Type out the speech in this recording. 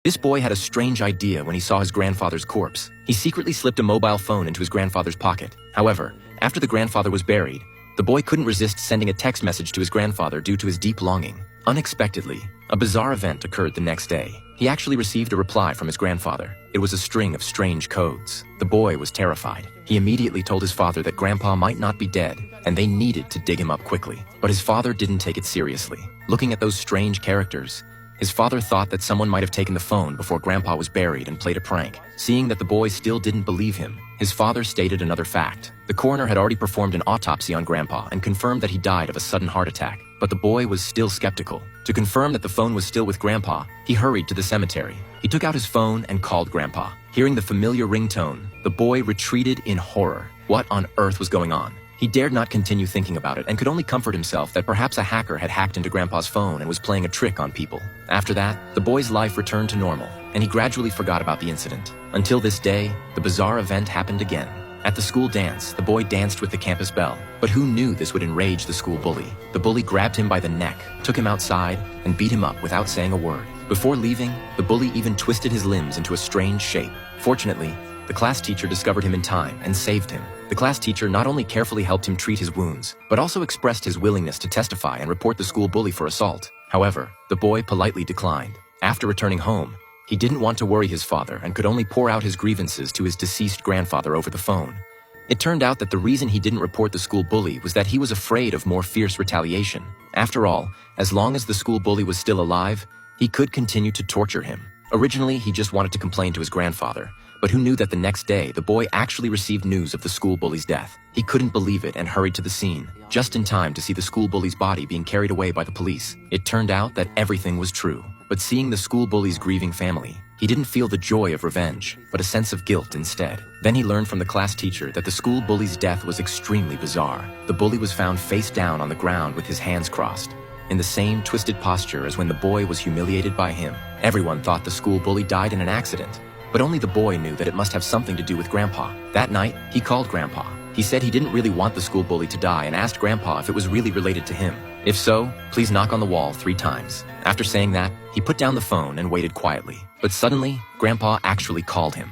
This boy had a strange idea when he saw his grandfather's corpse. He secretly slipped a mobile phone into his grandfather's pocket. However, after the grandfather was buried, the boy couldn't resist sending a text message to his grandfather due to his deep longing. Unexpectedly, a bizarre event occurred the next day. He actually received a reply from his grandfather. It was a string of strange codes. The boy was terrified. He immediately told his father that Grandpa might not be dead, and they needed to dig him up quickly. But his father didn't take it seriously. Looking at those strange characters, his father thought that someone might have taken the phone before Grandpa was buried and played a prank. Seeing that the boy still didn't believe him, his father stated another fact. The coroner had already performed an autopsy on Grandpa and confirmed that he died of a sudden heart attack. But the boy was still skeptical. To confirm that the phone was still with Grandpa, he hurried to the cemetery. He took out his phone and called Grandpa. Hearing the familiar ringtone, the boy retreated in horror. What on earth was going on? He dared not continue thinking about it and could only comfort himself that perhaps a hacker had hacked into Grandpa's phone and was playing a trick on people. After that, the boy's life returned to normal, and he gradually forgot about the incident. Until this day, the bizarre event happened again. At the school dance, the boy danced with the campus belle. But who knew this would enrage the school bully? The bully grabbed him by the neck, took him outside, and beat him up without saying a word. Before leaving, the bully even twisted his limbs into a strange shape. Fortunately, the class teacher discovered him in time and saved him. The class teacher not only carefully helped him treat his wounds, but also expressed his willingness to testify and report the school bully for assault. However, the boy politely declined. After returning home, he didn't want to worry his father and could only pour out his grievances to his deceased grandfather over the phone. It turned out that the reason he didn't report the school bully was that he was afraid of more fierce retaliation. After all, as long as the school bully was still alive, he could continue to torture him. Originally, he just wanted to complain to his grandfather, but who knew that the next day, the boy actually received news of the school bully's death. He couldn't believe it and hurried to the scene, just in time to see the school bully's body being carried away by the police. It turned out that everything was true. But seeing the school bully's grieving family, he didn't feel the joy of revenge, but a sense of guilt instead. Then he learned from the class teacher that the school bully's death was extremely bizarre. The bully was found face down on the ground with his hands crossed, in the same twisted posture as when the boy was humiliated by him. Everyone thought the school bully died in an accident, but only the boy knew that it must have something to do with Grandpa. That night, he called Grandpa. He said he didn't really want the school bully to die and asked Grandpa if it was really related to him. If so, please knock on the wall 3 times. After saying that, he put down the phone and waited quietly. But suddenly, Grandpa actually called him.